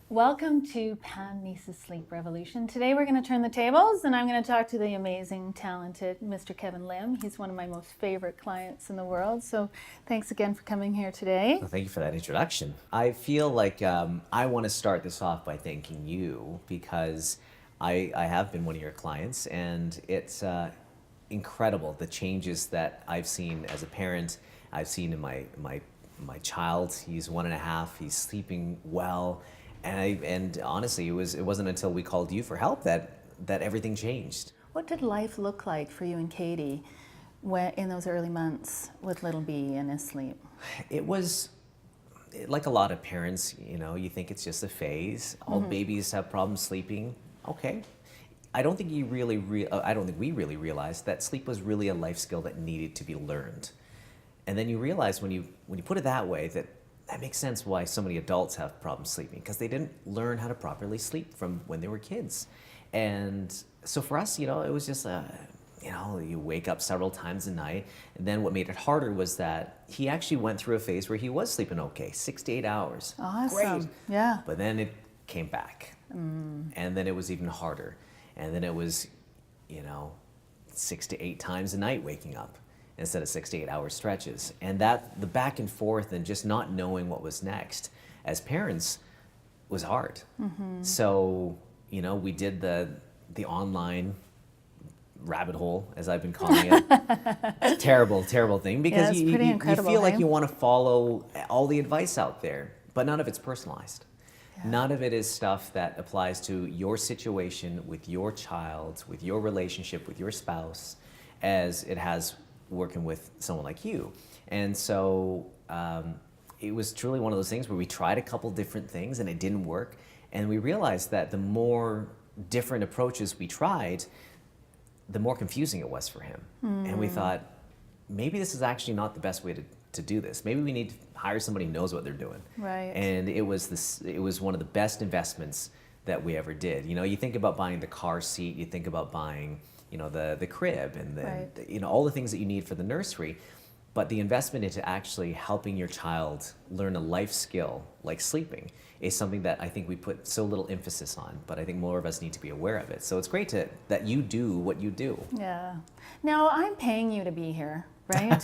Welcome to Pam Nease Sleep Revolution. Today we're going to turn the tables and I'm going to talk to the amazing, talented Mr. Kevin Lim. He's one of my most favorite clients in the world. So thanks again for coming here today. Well, thank you for that introduction. I feel like I want to start this off by thanking you because I have been one of your clients, and it's incredible the changes that I've seen as a parent. I've seen in my child. He's 1.5. He's sleeping well, and honestly, it wasn't until we called you for help that everything changed. What did life look like for you and Katie in those early months with little B in his sleep? It was like a lot of parents, you think it's just a phase. All babies have problems sleeping. Okay. I don't think I don't think we really realized that sleep was really a life skill that needed to be learned. And then you realize when you put it that way that makes sense why so many adults have problems sleeping, because they didn't learn how to properly sleep from when they were kids. And so for us, it was just you wake up several times a night. And then what made it harder was that he actually went through a phase where he was sleeping okay, 6 to 8 hours. Awesome. Great. Yeah. But then it came back. And then it was even harder. And then it was, 6 to 8 times a night waking up instead of 6 to 8 hour stretches. And that the back and forth and just not knowing what was next as parents was hard. So, we did the online rabbit hole, as I've been calling it. Terrible, terrible thing, because it's you pretty incredible, feel like hey? you want to follow all the advice out there, but none of it's personalized. Yeah. None of it is stuff that applies to your situation with your child, with your relationship with your spouse, as it has working with someone like you. And so it was truly one of those things where we tried a couple different things and it didn't work. And we realized that the more different approaches we tried, the more confusing it was for him. And we thought, maybe this is actually not the best way to do this. Maybe we need to hire somebody who knows what they're doing. Right. And it was one of the best investments that we ever did. You think about buying the car seat, you think about buying, the crib and Right. all the things that you need for the nursery. But the investment into actually helping your child learn a life skill like sleeping is something that I think we put so little emphasis on, but I think more of us need to be aware of it. So it's great that you do what you do. Yeah. Now I'm paying you to be here, right?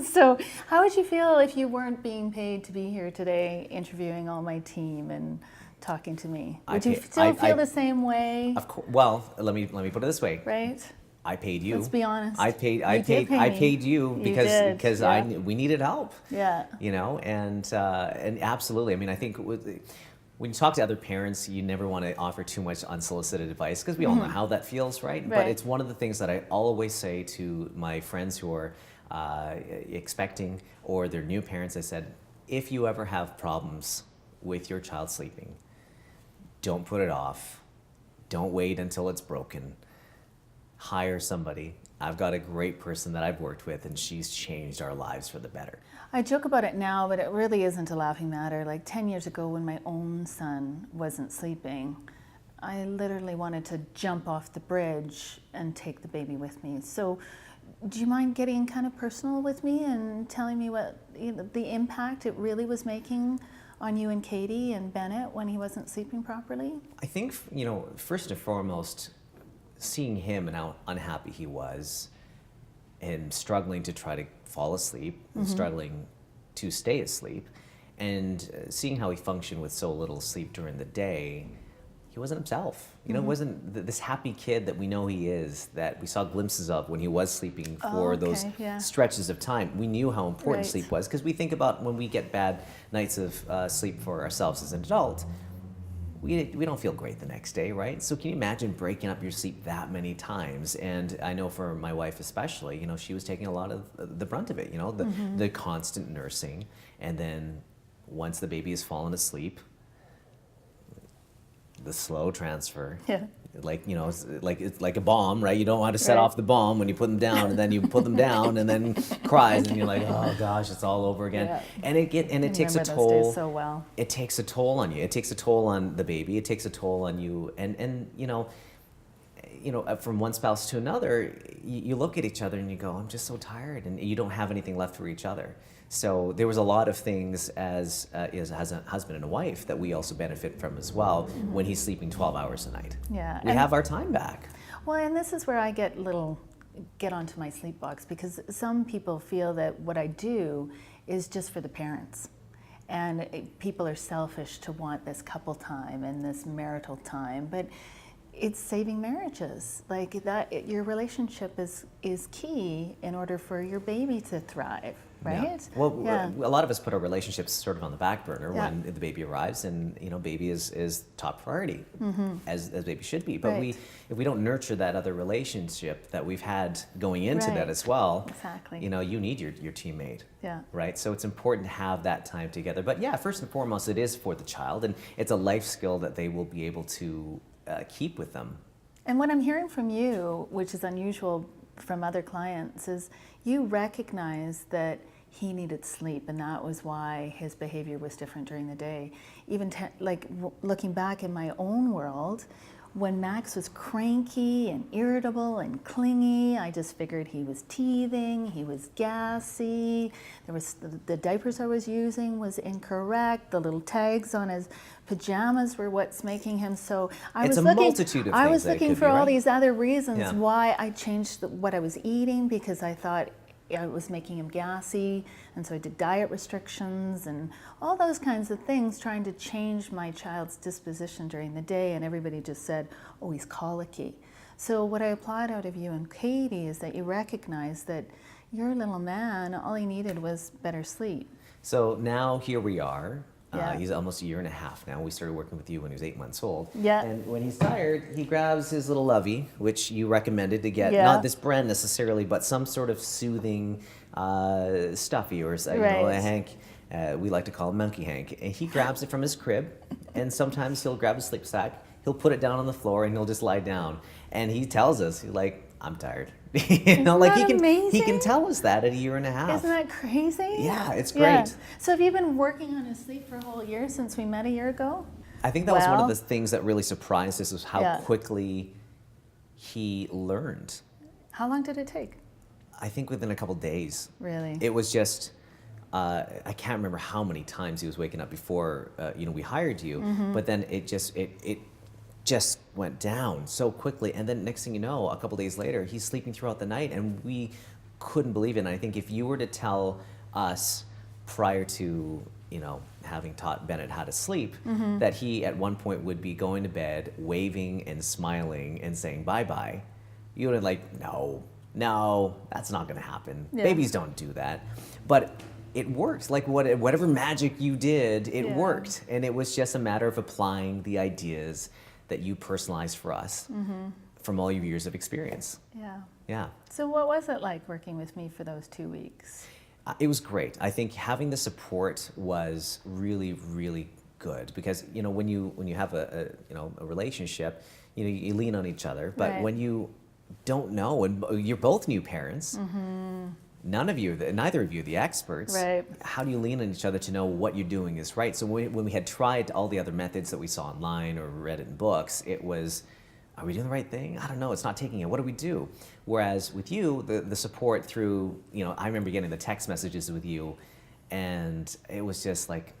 So how would you feel if you weren't being paid to be here today, interviewing all my team and talking to me? Would you still feel the same way? Of course. Well, let me put it this way. Right? I paid you. Let's be honest. I did pay I me. paid you You because did, because yeah. we needed help. Yeah. And absolutely. I mean, I think when you talk to other parents, you never want to offer too much unsolicited advice, because we all know how that feels, right? But Right. it's one of the things that I always say to my friends who are expecting or they're new parents. I said, if you ever have problems with your child sleeping, don't put it off. Don't wait until it's broken. Hire somebody. I've got a great person that I've worked with, and she's changed our lives for the better. I joke about it now, but it really isn't a laughing matter. Like 10 years ago when my own son wasn't sleeping, I literally wanted to jump off the bridge and take the baby with me. So do you mind getting kind of personal with me and telling me what the impact it really was making on you and Katie and Bennett when he wasn't sleeping properly? I think, first and foremost, seeing him and how unhappy he was and struggling to try to fall asleep and struggling to stay asleep, and seeing how he functioned with so little sleep during the day, he wasn't himself. It wasn't this happy kid that we know he is, that we saw glimpses of when he was sleeping for those yeah. stretches of time. We knew how important Right. sleep was, because we think about when we get bad nights of sleep for ourselves as an adult, we don't feel great the next day, right? So can you imagine breaking up your sleep that many times? And I know for my wife especially, she was taking a lot of the brunt of it, the constant nursing. And then once the baby has fallen asleep, the slow transfer. Yeah. It's like a bomb, right? You don't want to set Right. off the bomb when you put them down, and then you put them down, and then cries, and you're like, oh gosh, it's all over again. Yeah. And it takes a Remember those toll. days so well. It takes a toll on you. It takes a toll on the baby. It takes a toll on you. And from one spouse to another, you look at each other and you go, I'm just so tired, and you don't have anything left for each other. So there was a lot of things as a husband and a wife that we also benefit from as well when he's sleeping 12 hours a night. Yeah. We have our time back. Well, and this is where I get onto my sleep box, because some people feel that what I do is just for the parents. And people are selfish to want this couple time and this marital time, but it's saving marriages. Like that, your relationship is key in order for your baby to thrive, right? Yeah. Well, a lot of us put our relationships sort of on the back burner when the baby arrives, and baby is top priority, as baby should be. But if we don't nurture that other relationship that we've had going into that as well, exactly. You need your teammate. Yeah. Right. So it's important to have that time together. But yeah, first and foremost, it is for the child, and it's a life skill that they will be able to keep with them. And what I'm hearing from you, which is unusual from other clients, is you recognize that he needed sleep, and that was why his behavior was different during the day. Even looking back in my own world, when Max was cranky and irritable and clingy, I just figured he was teething, he was gassy, the diapers I was using was incorrect, the little tags on his pajamas were what's making him so... I was looking for all these other reasons why I changed what I was eating, because I thought it was making him gassy, and so I did diet restrictions and all those kinds of things, trying to change my child's disposition during the day, and everybody just said, oh, he's colicky. So what I applaud out of you and Katie is that you recognize that your little man, all he needed was better sleep. So now here we are. He's almost a year and a half now. We started working with you when he was 8 months old. Yeah. And when he's tired, he grabs his little lovey, which you recommended to get, not this brand necessarily, but some sort of soothing stuffy, or a Hank. We like to call him Monkey Hank. And he grabs it from his crib, and sometimes he'll grab a sleep sack, he'll put it down on the floor, and he'll just lie down. And he tells us, he's like, I'm tired. Isn't that he can tell us that at a year and a half. Isn't that crazy? Yeah, it's great. Yeah. So have you been working on his sleep for a whole year since we met a year ago? I think that was one of the things that really surprised us, was how quickly he learned. How long did it take? I think within a couple days. Really? It was just, I can't remember how many times he was waking up before we hired you, but then it just went down so quickly, and then next thing you know, a couple days later, he's sleeping throughout the night, and we couldn't believe it. And I think if you were to tell us prior to having taught Bennett how to sleep, that he at one point would be going to bed, waving and smiling and saying bye-bye, you would have no, that's not going to happen. Yeah. Babies don't do that. But it worked. Like whatever magic you did, it worked, and it was just a matter of applying the ideas that you personalized for us from all your years of experience. Yeah. Yeah. So what was it like working with me for those 2 weeks? It was great. I think having the support was really, really good, because when you have a relationship, you lean on each other. But when you don't know, and you're both new parents, neither of you are the experts. Right. How do you lean on each other to know what you're doing is right? So when we had tried all the other methods that we saw online or read it in books, it was, are we doing the right thing? I don't know, it's not taking it. What do we do? Whereas with you, the support through, I remember getting the text messages with you, and it was just like,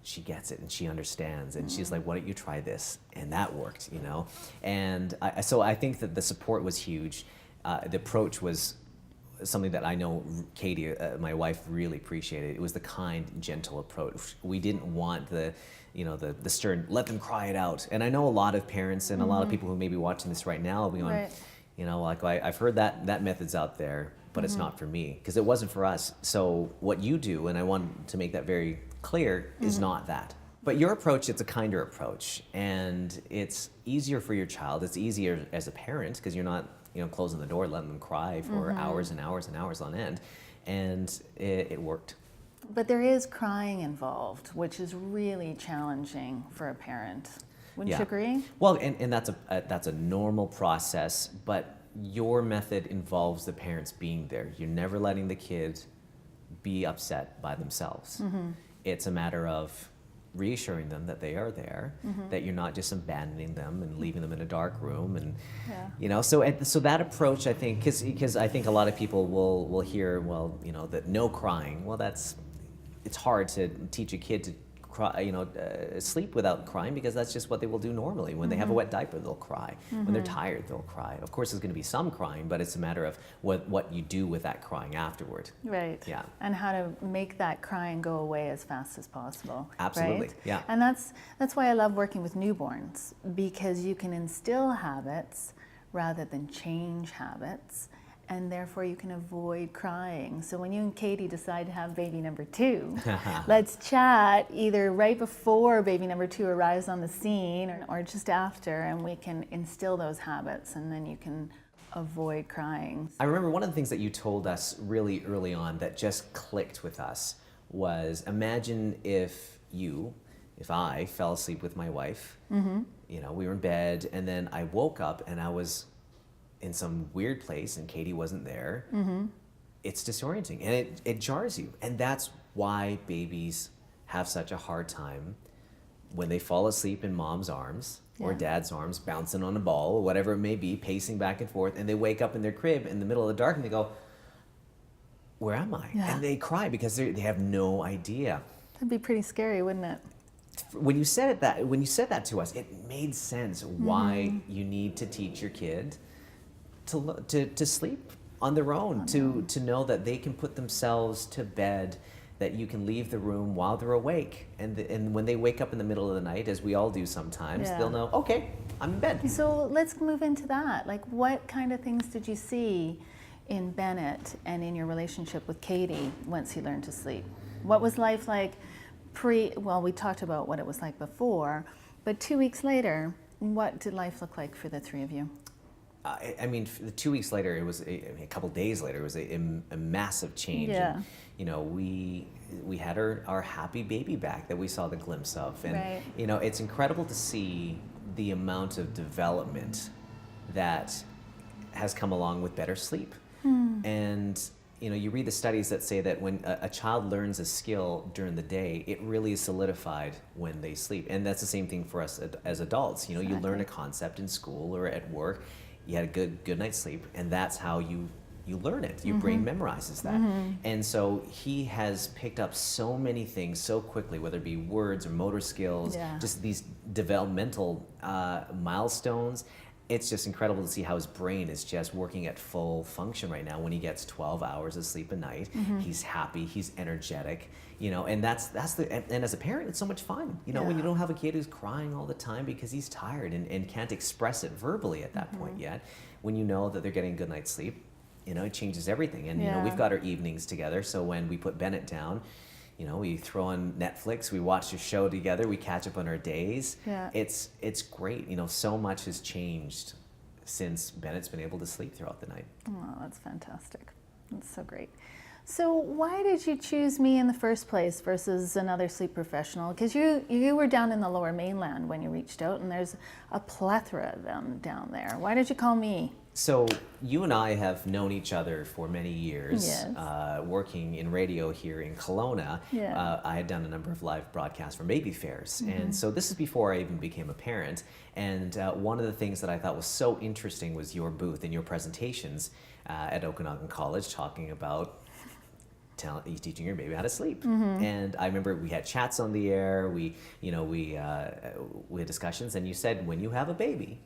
she gets it and she understands, and she's like, why don't you try this? And that worked, And so I think that the support was huge. The approach was something that I know Katie, my wife, really appreciated. It was the kind, gentle approach. We didn't want the stern, let them cry it out. And I know a lot of parents and a lot of people who may be watching this right now will be going, I've heard that method's out there, but it's not for me, because it wasn't for us. So what you do, and I want to make that very clear, is not that. But your approach, it's a kinder approach, and it's easier for your child. It's easier as a parent, because you're not closing the door, letting them cry for hours and hours and hours on end. And it worked. But there is crying involved, which is really challenging for a parent. Wouldn't you agree? Well, and that's a normal process, but your method involves the parents being there. You're never letting the kids be upset by themselves. It's a matter of reassuring them that they are there, that you're not just abandoning them and leaving them in a dark room, and you know. So that approach, I think, because I think a lot of people will hear, well, you know, that no crying. Well, it's hard to teach a kid to cry, you know, sleep without crying, because that's just what they will do normally. When they have a wet diaper, they'll cry. When they're tired, they'll cry. Of course, there's going to be some crying, but it's a matter of what you do with that crying afterward. Right. Yeah. And how to make that crying go away as fast as possible. Absolutely. Right? Yeah. And that's why I love working with newborns, because you can instill habits rather than change habits, and therefore you can avoid crying. So when you and Katie decide to have baby number 2, let's chat either right before baby number 2 arrives on the scene, or just after, and we can instill those habits, and then you can avoid crying. I remember one of the things that you told us really early on that just clicked with us was, imagine if I fell asleep with my wife, you know, we were in bed, and then I woke up and I was in some weird place and Katie wasn't there. It's disorienting, and it jars you. And that's why babies have such a hard time when they fall asleep in mom's arms or dad's arms, bouncing on a ball or whatever it may be, pacing back and forth, and they wake up in their crib in the middle of the dark and they go, where am I? And they cry because they have no idea. That'd be pretty scary, wouldn't it? When you said that to us, it made sense why you need to teach your kid to sleep on their own, to know that they can put themselves to bed, that you can leave the room while they're awake, and when they wake up in the middle of the night, as we all do sometimes, they'll know, okay, I'm in bed. So let's move into that. Like, what kind of things did you see in Bennett and in your relationship with Katie once he learned to sleep? What was life like well, we talked about what it was like before, but 2 weeks later, what did life look like for the three of you? I mean, 2 weeks later, it was a couple days later, it was a massive change. Yeah. And, you know, we had our happy baby back that we saw the glimpse of. And, you know, it's incredible to see the amount of development that has come along with better sleep. And, you know, you read the studies that say that when a child learns a skill during the day, it really is solidified when they sleep. And that's the same thing for us as adults. You know, you learn a concept in school or at work, you had a good night's sleep, and that's how you learn it. Your brain memorizes that. And so he has picked up so many things so quickly, whether it be words or motor skills, just these developmental milestones. It's just incredible to see how his brain is just working at full function right now. When he gets 12 hours of sleep a night, he's happy, he's energetic, you know, and and as a parent, it's so much fun, you know, when you don't have a kid who's crying all the time because he's tired and can't express it verbally at that point yet. When you know that they're getting a good night's sleep, you know, it changes everything. And, you know, we've got our evenings together. So when we put Bennett down, you know, we throw on Netflix, we watch a show together, we catch up on our days. It's great. You know, so much has changed since Bennett's been able to sleep throughout the night. Oh, that's fantastic. That's so great. So why did you choose me in the first place versus another sleep professional? Because you were down in the Lower Mainland when you reached out, and there's a plethora of them down there. Why did you call me? So you and I have known each other for many years, working in radio here in Kelowna. I had done a number of live broadcasts from baby fairs. And so this is before I even became a parent. And one of the things that I thought was so interesting was your booth and your presentations at Okanagan College, talking about teaching your baby how to sleep. And I remember we had chats on the air, we had discussions, and you said, when you have a baby,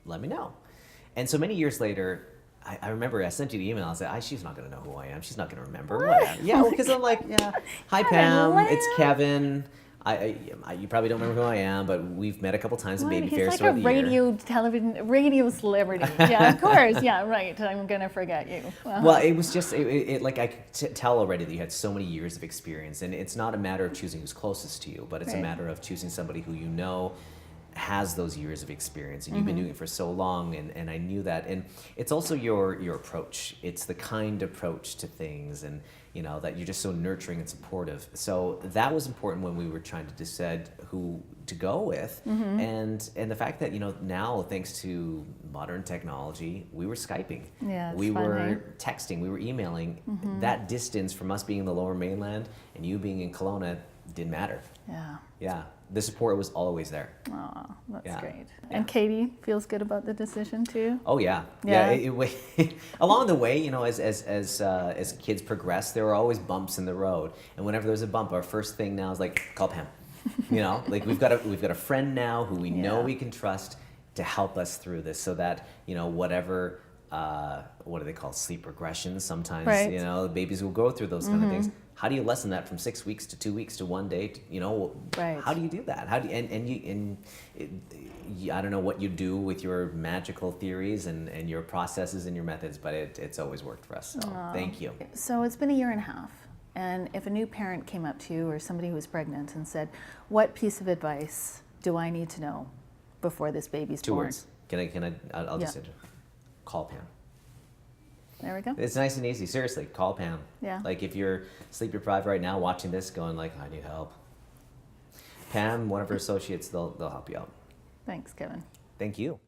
let me know. And so many years later, I remember I sent you the email. I said, she's not going to know who I am. She's not going to remember. Whatever. Yeah, because I'm like, hi Pam, it's Kevin. You probably don't remember who I am, but we've met a couple times in baby fairs throughout the year. He's like a radio celebrity. Yeah, of course. Yeah, right. I'm going to forget you. Well, it was just, like I could tell already that you had so many years of experience. And it's not a matter of choosing who's closest to you, but it's a matter of choosing somebody who you know has those years of experience, and you've been doing it for so long, and I knew that. And it's also your approach. It's the kind approach to things, and you know that you're just so nurturing and supportive. So that was important when we were trying to decide who to go with. And the fact that, you know, now thanks to modern technology, we were Skyping. Yeah, it's we fun, were hey? texting, we were emailing. That distance from us being in the Lower Mainland and you being in Kelowna didn't matter. Yeah. Yeah, the support was always there. Oh, that's Yeah. great. And Katie feels good about the decision too? Oh yeah, Yeah. Along the way, you know, as kids progress, there were always bumps in the road, and whenever there's a bump, our first thing now is like, call Pam. You know, like we've got a friend now who we know Yeah. we can trust to help us through this, so that, you know, whatever what do they call sleep regressions? Sometimes, Right. you know, babies will go through those kind of things. How do you lessen that from 6 weeks to 2 weeks to 1 day? You know, Right. how do you do that? How do I don't know what you do with your magical theories and your processes and your methods, but it's always worked for us. So thank you. So it's been a year and a half. And if a new parent came up to you or somebody who was pregnant and said, what piece of advice do I need to know before this baby's Two born? words. I'll just say, call Pam. There we go. It's nice and easy. Seriously, call Pam. Yeah. Like if you're sleep deprived right now watching this going like, I need help. Pam, one of her associates, they'll help you out. Thanks, Kevin. Thank you.